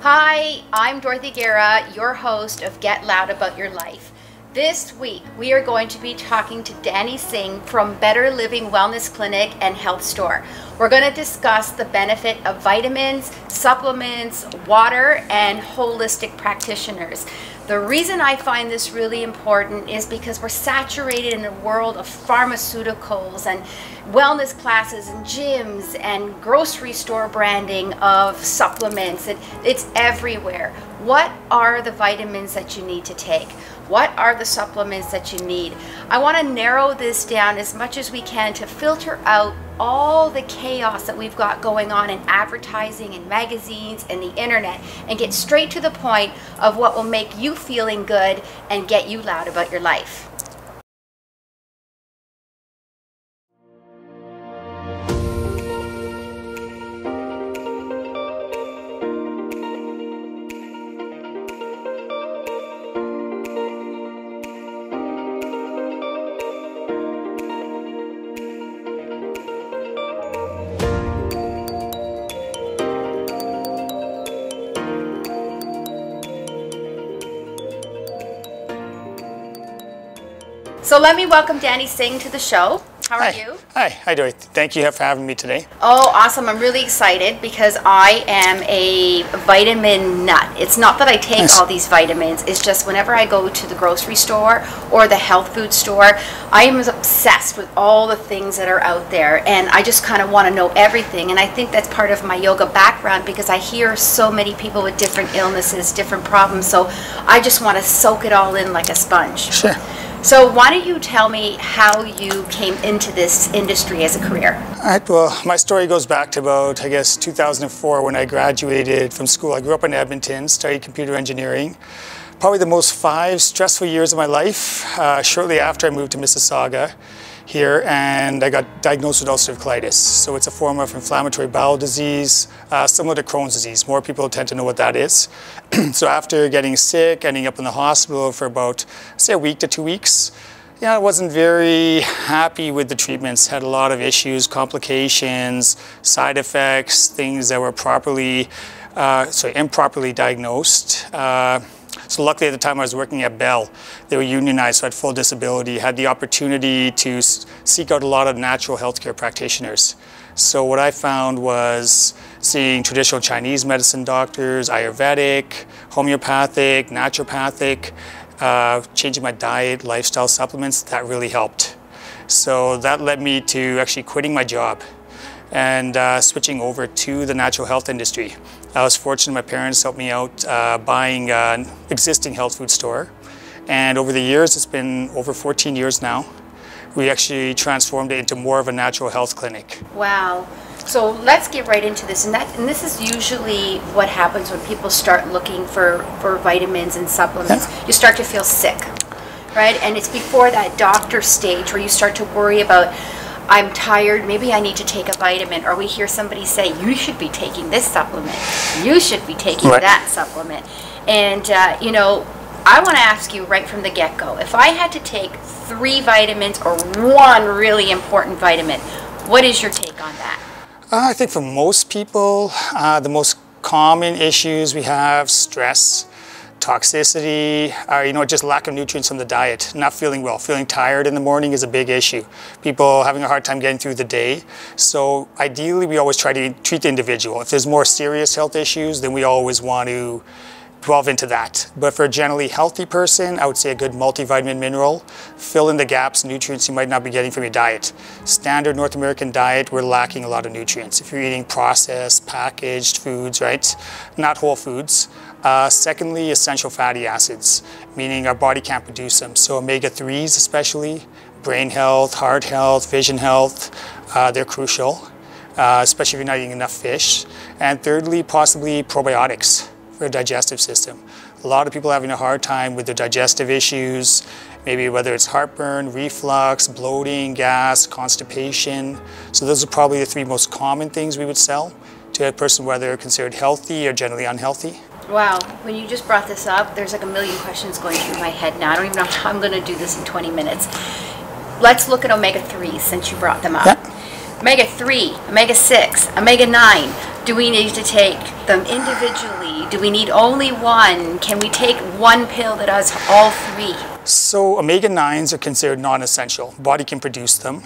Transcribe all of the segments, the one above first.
Hi, I'm Dorothy Guerra, your host of Get Loud About Your Life. This week, we are going to be talking to Danny Singh from Better Living Wellness Clinic and Health Store. We're going to discuss the benefit of vitamins, supplements, water, and holistic practitioners. The reason I find this really important is because we're saturated in a world of pharmaceuticals and wellness classes and gyms and grocery store branding of supplements. It's everywhere. What are the vitamins that you need to take? What are the supplements that you need? I want to narrow this down as much as we can to filter out all the chaos that we've got going on in advertising and magazines and the internet and get straight to the point of what will make you feeling good and get you loud about your life. So let me welcome Danny Singh to the show. How are you? Hi, Dorothy. Thank you for having me today. Oh, awesome. I'm really excited because I am a vitamin nut. It's not that I take all these vitamins. It's just whenever I go to the grocery store or the health food store, I am obsessed with all the things that are out there. And I just kind of want to know everything. And I think that's part of my yoga background because I hear so many people with different illnesses, different problems. So I just want to soak it all in like a sponge. Sure. So why don't you tell me how you came into this industry as a career? All right, well, my story goes back to about, 2004 when I graduated from school. I grew up in Edmonton, studied computer engineering. Probably the most 5 stressful years of my life. Shortly after I moved to Mississauga here, and I got diagnosed with ulcerative colitis. So it's a form of inflammatory bowel disease, similar to Crohn's disease. More people tend to know what that is. So after getting sick, ending up in the hospital for about, say, a week to 2 weeks, I wasn't very happy with the treatments. Had a lot of issues, complications, side effects, things that were improperly diagnosed. So luckily at the time I was working at Bell. They were unionized, so I had full disability, had the opportunity to seek out a lot of natural healthcare practitioners. So what I found was seeing traditional Chinese medicine doctors, Ayurvedic, homeopathic, naturopathic, changing my diet, lifestyle supplements, that really helped. So that led me to actually quitting my job and switching over to the natural health industry. I was fortunate my parents helped me out buying an existing health food store. And over the years, it's been over 14 years now, we actually transformed it into more of a natural health clinic. Wow. So let's get right into this. And this is usually what happens when people start looking for vitamins and supplements. Yeah. You start to feel sick, right? And it's before that doctor stage where you start to worry about, I'm tired, maybe I need to take a vitamin, or we hear somebody say, you should be taking this supplement, you should be taking that supplement. And, I want to ask you right from the get-go, if I had to take 3 vitamins or 1 really important vitamin, what is your take on that? I think for most people, the most common issues we have, stress, toxicity, just lack of nutrients from the diet, not feeling well, feeling tired in the morning is a big issue. People having a hard time getting through the day. So ideally, we always try to treat the individual. If there's more serious health issues, then we always want to delve into that. But for a generally healthy person, I would say a good multivitamin mineral, fill in the gaps, nutrients you might not be getting from your diet. Standard North American diet, we're lacking a lot of nutrients. If you're eating processed, packaged foods, right? Not whole foods. Secondly, essential fatty acids, meaning our body can't produce them. So omega-3s especially, brain health, heart health, vision health, they're crucial, especially if you're not eating enough fish. And thirdly, possibly probiotics for a digestive system. A lot of people are having a hard time with their digestive issues, maybe whether it's heartburn, reflux, bloating, gas, constipation. So those are probably the 3 most common things we would sell to a person, whether considered healthy or generally unhealthy. Wow, when you just brought this up, there's like a million questions going through my head now. I don't even know how I'm going to do this in 20 minutes. Let's look at omega-3s since you brought them up. Yeah. Omega-3, omega-6, omega-9. Do we need to take them individually? Do we need only one? Can we take one pill that does all three? So omega-9s are considered non-essential. Body can produce them.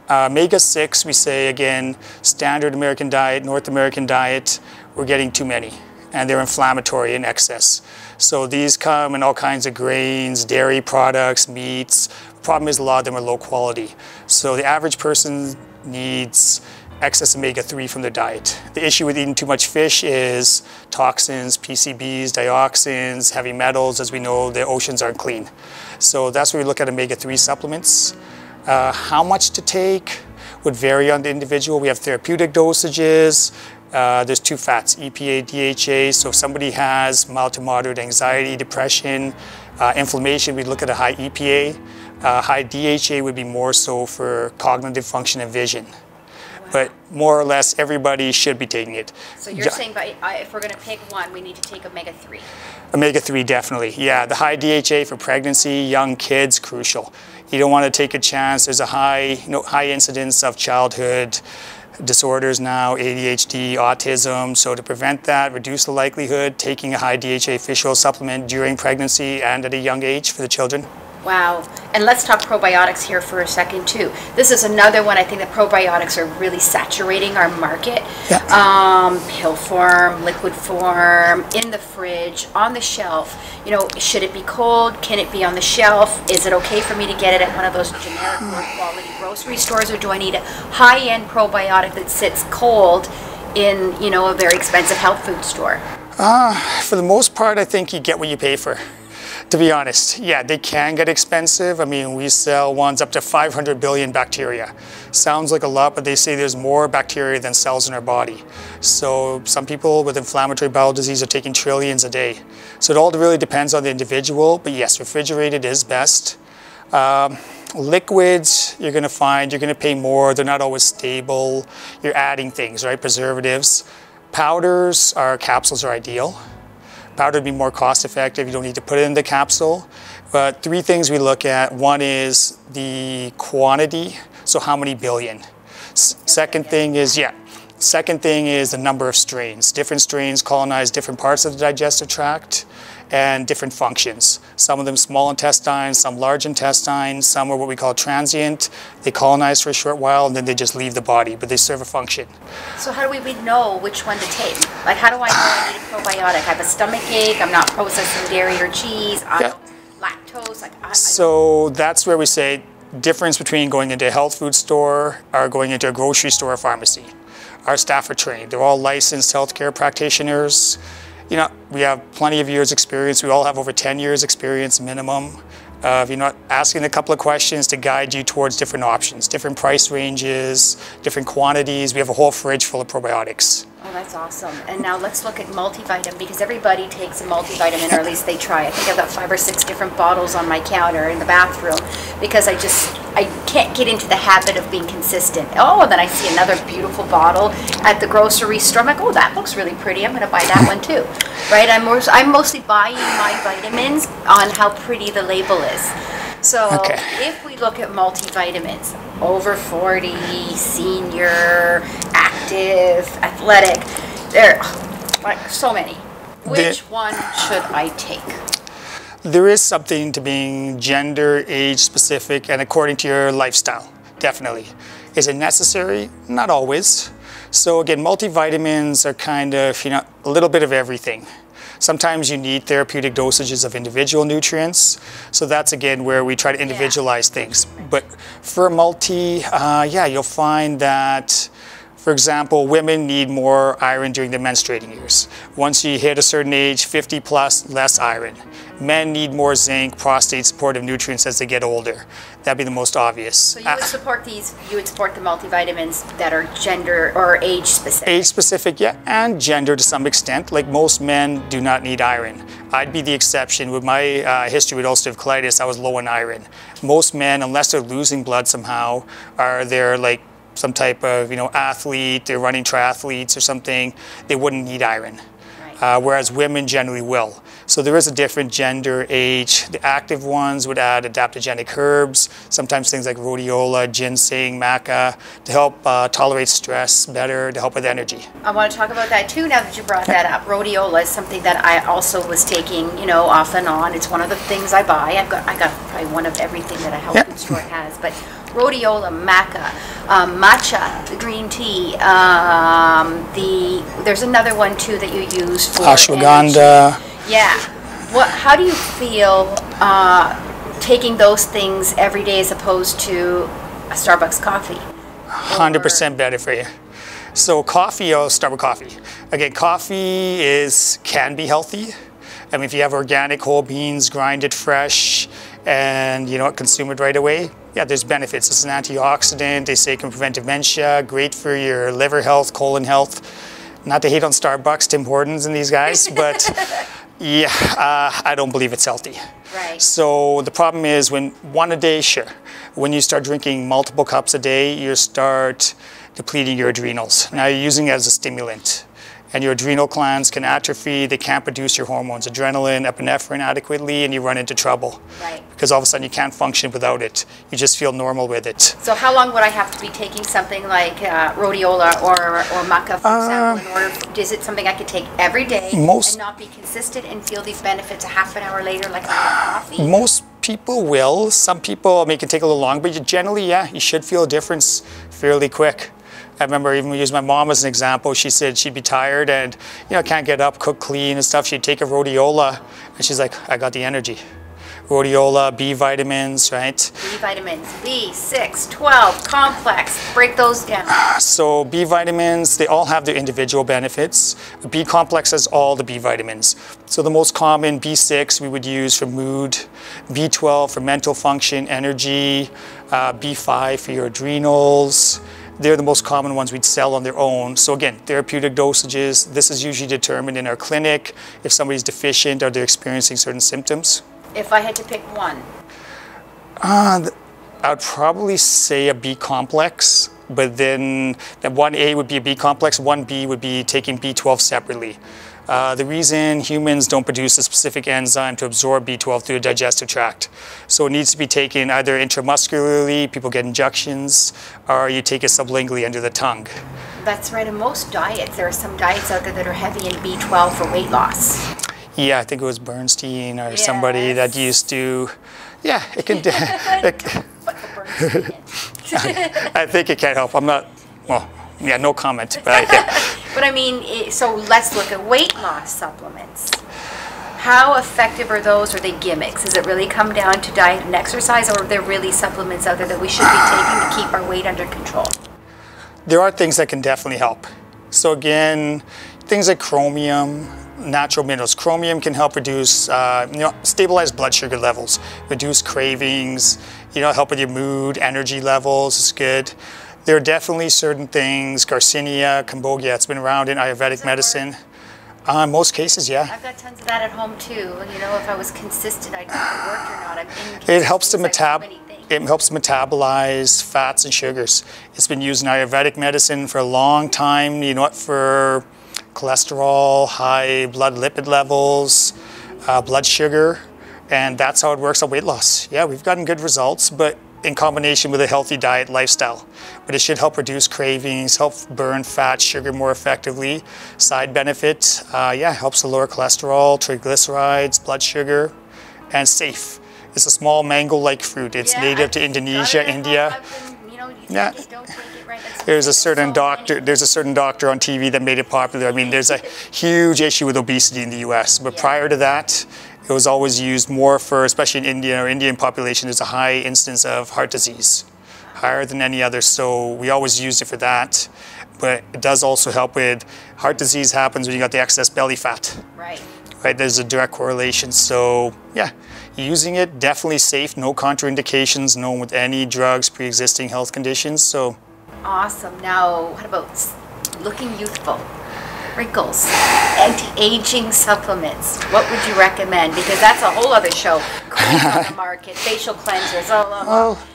Omega-6, we say, again, standard American diet, North American diet, we're getting too many, and they're inflammatory in excess. So these come in all kinds of grains, dairy products, meats. The problem is a lot of them are low quality. So the average person needs excess omega-3 from their diet. The issue with eating too much fish is toxins, PCBs, dioxins, heavy metals. As we know, the oceans aren't clean. So that's where we look at omega-3 supplements. How much to take would vary on the individual. We have therapeutic dosages. There's two fats, EPA, DHA. So if somebody has mild to moderate anxiety, depression, inflammation, we'd look at a high EPA. High DHA would be more so for cognitive function and vision. But more or less, everybody should be taking it. So you're saying if we're going to pick one, we need to take omega-3? Omega-3, definitely. Yeah, the high DHA for pregnancy, young kids, crucial. You don't want to take a chance. There's a high incidence of childhood disorders now, ADHD, autism. So to prevent that, reduce the likelihood, taking a high DHA fish oil supplement during pregnancy and at a young age for the children. Wow. And let's talk probiotics here for a second too. This is another one. I think that probiotics are really saturating our market. Yeah. Pill form, liquid form, in the fridge, on the shelf. You know, should it be cold? Can it be on the shelf? Is it okay for me to get it at one of those generic low quality grocery stores, or do I need a high-end probiotic that sits cold in, you know, a very expensive health food store? For the most part, I think you get what you pay for. To be honest, yeah, they can get expensive. I mean, we sell ones up to 500 billion bacteria. Sounds like a lot, but they say there's more bacteria than cells in our body. So some people with inflammatory bowel disease are taking trillions a day. So it all really depends on the individual, but yes, refrigerated is best. Liquids, you're going to find you're going to pay more. They're not always stable. You're adding things, right? Preservatives. Powders, capsules are ideal. Powder would be more cost effective. You don't need to put it in the capsule. But three things we look at. One is the quantity, so how many billion. Second thing is the number of strains. Different strains colonize different parts of the digestive tract and different functions. Some of them small intestine, some large intestine, some are what we call transient. They colonize for a short while and then they just leave the body, but they serve a function. So how do we know which one to take? Like, how do I know I need a probiotic? I have a stomach ache, I'm not processing dairy or cheese, lactose. So that's where we say difference between going into a health food store or going into a grocery store or pharmacy. Our staff are trained. They're all licensed healthcare practitioners. You know, we have plenty of years experience. We all have over 10 years experience minimum. You're not asking a couple of questions to guide you towards different options, different price ranges, different quantities. We have a whole fridge full of probiotics. Oh, that's awesome. And now let's look at multivitamin, because everybody takes a multivitamin, or at least they try. I think I've got 5 or 6 different bottles on my counter in the bathroom because I can't get into the habit of being consistent. Oh, and then I see another beautiful bottle at the grocery store. I'm like, oh, that looks really pretty. I'm going to buy that one too. Right? I'm mostly buying my vitamins on how pretty the label is. So if we look at multivitamins, over 40, senior, active, athletic, there are like so many. Which one should I take? There is something to being gender, age specific, and according to your lifestyle, definitely. Is it necessary? Not always. So again, multivitamins are kind of, you know, a little bit of everything. Sometimes you need therapeutic dosages of individual nutrients. So that's again where we try to individualize things. But for multi, you'll find that, for example, women need more iron during their menstruating years. Once you hit a certain age, 50 plus, less iron. Men need more zinc, prostate supportive nutrients as they get older. That'd be the most obvious. So you would support these, you would support the multivitamins that are gender or age specific? Age specific, yeah, and gender to some extent. Like most men do not need iron. I'd be the exception. With my history with ulcerative colitis, I was low in iron. Most men, unless they're losing blood somehow, are they're like some type of, you know, athlete, they're running triathletes or something, they wouldn't need iron. Right. Whereas women generally will. So there is a different gender, age. The active ones would add adaptogenic herbs, sometimes things like rhodiola, ginseng, maca, to help tolerate stress better, to help with energy. I want to talk about that too now that you brought that up. Rhodiola is something that I also was taking, you know, off and on. It's one of the things I buy. I got probably one of everything that a health food store has, but rhodiola, maca, matcha, the green tea, there's another one too that you use for ashwagandha. Energy. Yeah. How do you feel taking those things every day as opposed to a Starbucks coffee? 100% better for you. So coffee, I'll start with coffee. Again, coffee can be healthy. I mean, if you have organic whole beans, grind it fresh, and you know, consume it right away, yeah, there's benefits. It's an antioxidant. They say it can prevent dementia, great for your liver health, colon health. Not to hate on Starbucks, Tim Hortons and these guys, but yeah, I don't believe it's healthy. Right. So the problem is when one a day, sure. When you start drinking multiple cups a day, you start depleting your adrenals. Now you're using it as a stimulant. And your adrenal glands can atrophy, they can't produce your hormones, adrenaline, epinephrine adequately, and you run into trouble. Right. Because all of a sudden you can't function without it. You just feel normal with it. So how long would I have to be taking something like rhodiola or maca, for example, in order, is it something I could take every day and not be consistent and feel these benefits a half an hour later like I have coffee? Most people will. Some people, it can take a little long, but generally, yeah, you should feel a difference fairly quick. I remember even we used my mom as an example. She said she'd be tired and, you know, can't get up, cook clean and stuff. She'd take a rhodiola and she's like, I got the energy. Rhodiola, B vitamins, right? B vitamins, B6, 12, complex, break those down. So B vitamins, they all have their individual benefits. B complex has all the B vitamins. So the most common, B6, we would use for mood, B12 for mental function, energy, B5 for your adrenals. They're the most common ones we'd sell on their own. So again, therapeutic dosages. This is usually determined in our clinic if somebody's deficient or they're experiencing certain symptoms. If I had to pick one? I would probably say a B complex, but then that 1A would be a B complex, 1B would be taking B12 separately. The reason humans don't produce a specific enzyme to absorb B12 through the digestive tract. So it needs to be taken either intramuscularly, people get injections, or you take it sublingually under the tongue. That's right, in most diets, there are some diets out there that are heavy in B12 for weight loss. Yeah, I think it was Bernstein or somebody that used to, yeah, it can, I think it can help. I'm not, well, yeah, no comment. But, but I mean, so let's look at weight loss supplements. How effective are those? Are they gimmicks? Does it really come down to diet and exercise, or are there really supplements out there that we should be taking to keep our weight under control? There are things that can definitely help. So again, things like chromium, natural minerals. Chromium can help reduce, stabilize blood sugar levels, reduce cravings, help with your mood, energy levels. It's good. There are definitely certain things, Garcinia, Cambogia, it's been around in Ayurvedic medicine. In most cases, yeah. I've got tons of that at home too. If I was consistent, I'd go to work or not. It helps to metabolize fats and sugars. It's been used in Ayurvedic medicine for a long time, for cholesterol, high blood lipid levels, blood sugar, and that's how it works on weight loss. Yeah, we've gotten good results, but in combination with a healthy diet lifestyle. But it should help reduce cravings, help burn fat, sugar more effectively. Side benefit, helps to lower cholesterol, triglycerides, blood sugar, and safe. It's a small mango-like fruit. It's native to Indonesia, India. There's a certain doctor on TV that made it popular. I mean, there's a huge issue with obesity in the US, but prior to that, it was always used more for, especially in India or Indian population, there's a high instance of heart disease, higher than any other. So we always used it for that. But it does also help with heart disease happens when you got the excess belly fat. Right. There's a direct correlation. So yeah, using it, definitely safe, no contraindications, known with any drugs, pre-existing health conditions. So awesome. Now, what about looking youthful? Wrinkles, anti-aging supplements. What would you recommend? Because that's a whole other show. Creams on the market, facial cleansers,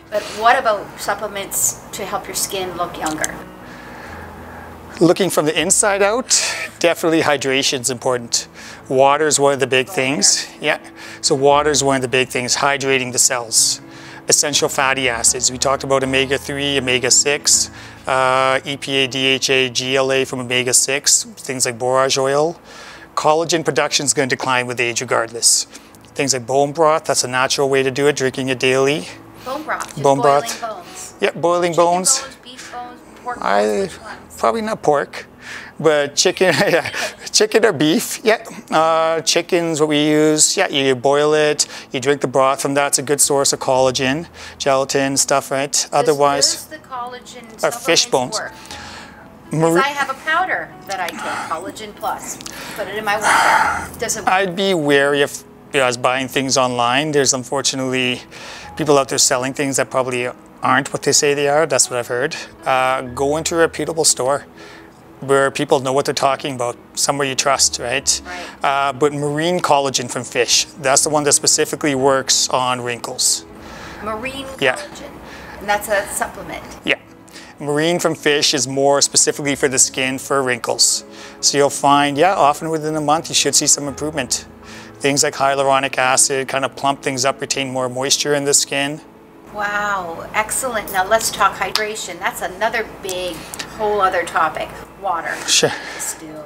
But what about supplements to help your skin look younger? Looking from the inside out, definitely hydration is important. Water is one of the big things. Yeah, so water is one of the big things, hydrating the cells. Essential fatty acids. We talked about omega-3, omega-6, EPA, DHA, GLA from omega-6, things like borage oil. Collagen production is going to decline with age regardless. Things like bone broth, that's a natural way to do it, drinking it daily. Bone broth, just bone boiling broth. Bones. Yeah, boiling Chicken bones. Beef bones, pork bones, which ones? Probably not pork, but chicken, yeah, chicken or beef, yeah. Chicken's what we use, yeah, you boil it, you drink the broth from that, it's a good source of collagen, gelatin, stuff, right? Otherwise, does the collagen or fish bones. Because I have a powder that I take, Collagen Plus, put it in my water. Does it? I'd be wary of us buying things online. There's unfortunately people out there selling things that probably aren't what they say they are. That's what I've heard. Go into a reputable store where people know what they're talking about, somewhere you trust, right? But marine collagen from fish, that's the one that specifically works on wrinkles. Marine collagen, and that's a supplement. Yeah. Marine from fish is more specifically for the skin, for wrinkles. So you'll find, yeah, often within a month you should see some improvement. Things like hyaluronic acid kind of plump things up, retain more moisture in the skin. Wow, excellent. Now let's talk hydration. That's another big, whole other topic. Water. Sure. Distilled,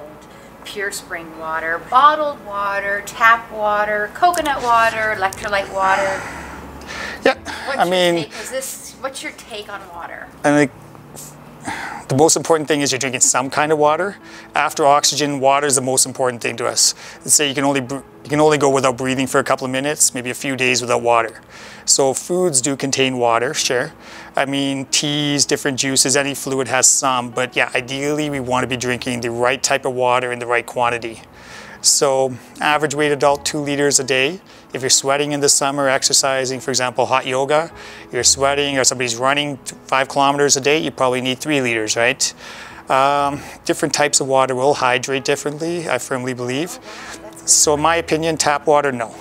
pure spring water, bottled water, tap water, coconut water, electrolyte water. Yeah, What's your take on water? I think the most important thing is you're drinking some kind of water. After oxygen, water is the most important thing to us. Let's say you can only go without breathing for a couple of minutes, maybe a few days without water. So foods do contain water, sure. I mean, teas, different juices, any fluid has some, but yeah, ideally we want to be drinking the right type of water in the right quantity. So average weight adult, 2 liters a day. If you're sweating in the summer, exercising, for example, hot yoga, you're sweating or somebody's running 5 kilometers a day, you probably need 3 liters, right? Different types of water will hydrate differently, I firmly believe. So in my opinion, tap water, no.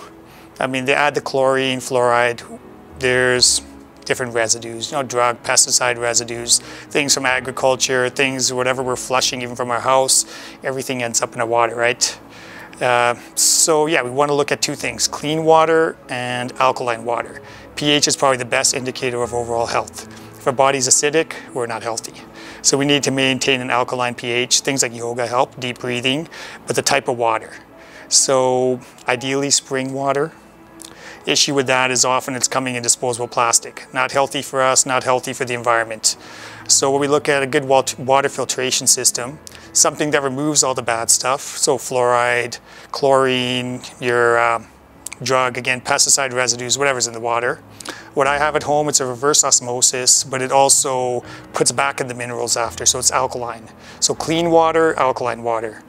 I mean, they add the chlorine, fluoride, there's different residues, drug, pesticide residues, things from agriculture, things, whatever we're flushing even from our house, everything ends up in the water, right? So yeah, we want to look at 2 things, clean water and alkaline water. pH is probably the best indicator of overall health. If our body's acidic, we're not healthy. So we need to maintain an alkaline pH. Things like yoga help, deep breathing, but the type of water. So ideally spring water. Issue with that is often it's coming in disposable plastic. Not healthy for us, not healthy for the environment. So when we look at a good water filtration system, something that removes all the bad stuff, so fluoride, chlorine, your drug, again, pesticide residues, whatever's in the water. What I have at home, it's a reverse osmosis, but it also puts back in the minerals after, so it's alkaline. So clean water, alkaline water.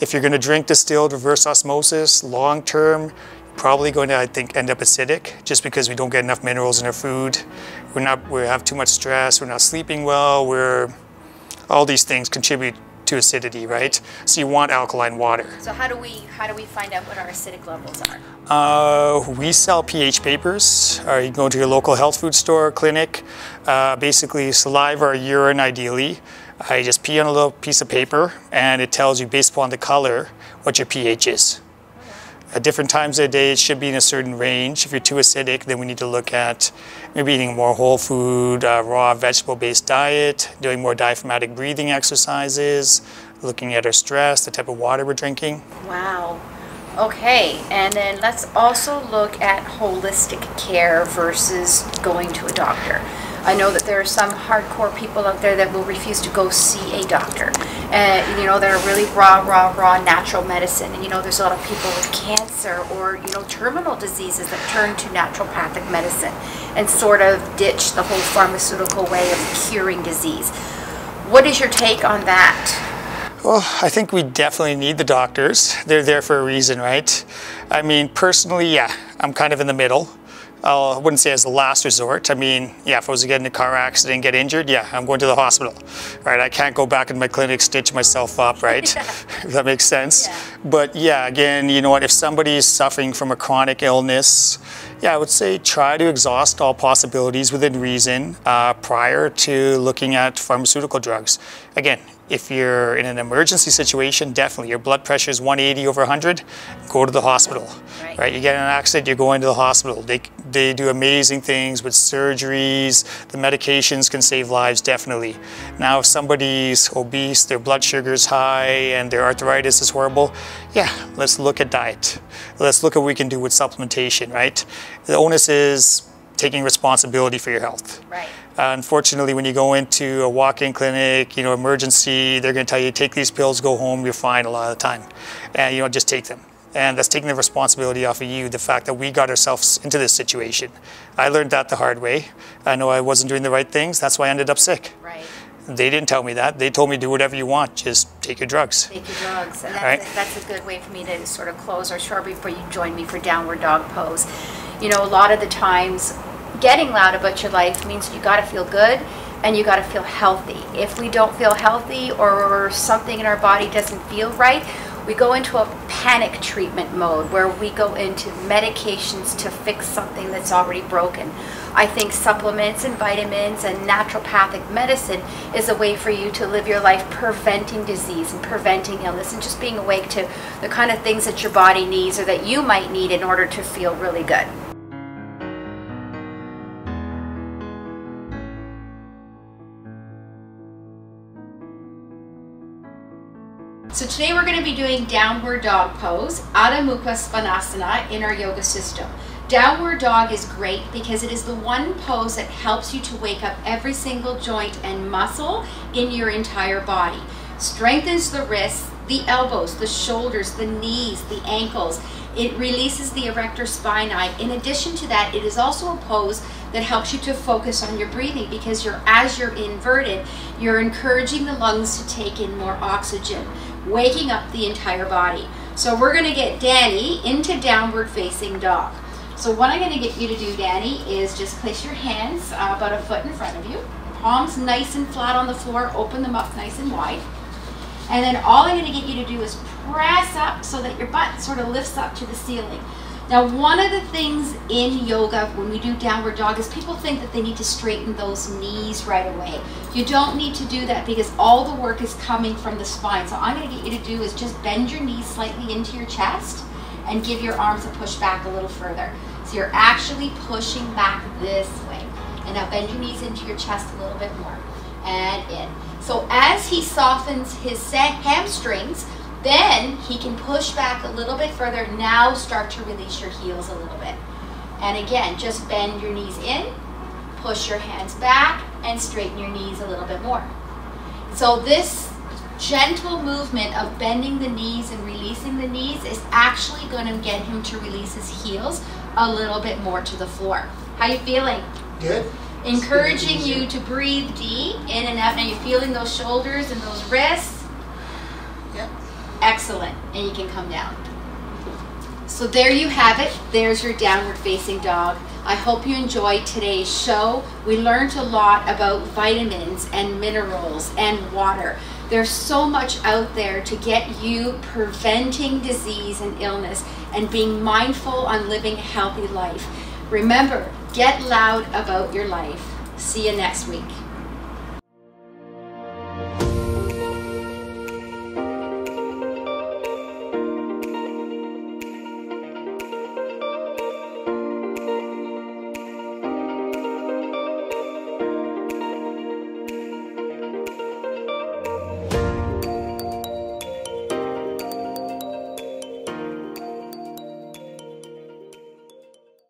If you're going to drink distilled reverse osmosis, long term, probably going to, I think, end up acidic just because we don't get enough minerals in our food. We have too much stress, we're not sleeping well, all these things contribute to acidity, right? So you want alkaline water. So how do we find out what our acidic levels are? We sell pH papers. You can go to your local health food store, clinic. Basically saliva or urine ideally. You just pee on a little piece of paper and it tells you based upon the color what your pH is. At different times of the day, it should be in a certain range. If you're too acidic, then we need to look at maybe eating more whole food, raw vegetable-based diet, doing more diaphragmatic breathing exercises, looking at our stress, the type of water we're drinking. Wow. Okay, and then let's also look at holistic care versus going to a doctor. I know that there are some hardcore people out there that will refuse to go see a doctor. And, they're really raw natural medicine. And, there's a lot of people with cancer or, terminal diseases that turn to naturopathic medicine and sort of ditch the whole pharmaceutical way of curing disease. What is your take on that? Well, I think we definitely need the doctors. They're there for a reason, right? I mean, personally, yeah, I'm kind of in the middle. I wouldn't say as a last resort. I mean, yeah, if I was to get in a car accident and get injured, yeah, I'm going to the hospital, right? I can't go back in my clinic, stitch myself up, right? Yeah. If that makes sense. Yeah. But yeah, again, you know what, if somebody is suffering from a chronic illness, yeah, I would say try to exhaust all possibilities within reason prior to looking at pharmaceutical drugs. Again, If you're in an emergency situation, definitely your blood pressure is 180 over 100, go to the hospital. Right? You get in an accident, you're going to the hospital. They do amazing things with surgeries. The medications can save lives, definitely. Now, if somebody's obese, their blood sugar is high, and their arthritis is horrible, yeah, let's look at diet. Let's look at what we can do with supplementation, right? The onus is taking responsibility for your health. Right. Unfortunately, when you go into a walk-in clinic, emergency, they're going to tell you, take these pills, go home, you're fine a lot of the time. And just take them. And that's taking the responsibility off of you, the fact that we got ourselves into this situation. I learned that the hard way. I know I wasn't doing the right things. That's why I ended up sick. Right. They didn't tell me that. They told me, do whatever you want, just take your drugs. Take your drugs. And Right. that's a good way for me to sort of close our show before you join me for downward dog pose. A lot of the times, getting loud about your life means you got to feel good and you got to feel healthy. If we don't feel healthy or something in our body doesn't feel right, we go into a panic treatment mode where we go into medications to fix something that's already broken. I think supplements and vitamins and naturopathic medicine is a way for you to live your life preventing disease and preventing illness and just being awake to the kind of things that your body needs or that you might need in order to feel really good. So today we're going to be doing downward dog pose, Adho Mukha Svanasana in our yoga system. Downward dog is great because it is the one pose that helps you to wake up every single joint and muscle in your entire body. Strengthens the wrists, the elbows, the shoulders, the knees, the ankles. It releases the erector spinae. In addition to that, it is also a pose that helps you to focus on your breathing because as you're inverted, you're encouraging the lungs to take in more oxygen, waking up the entire body. So we're going to get Danny into downward facing dog. So what I'm going to get you to do, Danny, is just place your hands about a foot in front of you. Palms nice and flat on the floor, open them up nice and wide. And then all I'm going to get you to do is press up so that your butt sort of lifts up to the ceiling. Now, one of the things in yoga when we do downward dog is people think that they need to straighten those knees right away. You don't need to do that because all the work is coming from the spine. So I'm going to get you to do is just bend your knees slightly into your chest and give your arms a push back a little further. So you're actually pushing back this way. And now bend your knees into your chest a little bit more. And in. So as he softens his hamstrings, then he can push back a little bit further. Now start to release your heels a little bit. And again, just bend your knees in, push your hands back, and straighten your knees a little bit more. So this gentle movement of bending the knees and releasing the knees is actually going to get him to release his heels a little bit more to the floor. How you feeling? Good. Encouraging you to breathe deep in and out. Now you're feeling those shoulders and those wrists? Yep. Excellent. And you can come down. So there you have it. There's your downward facing dog. I hope you enjoyed today's show. We learned a lot about vitamins and minerals and water. There's so much out there to get you preventing disease and illness and being mindful on living a healthy life. Remember, get loud about your life. See you next week.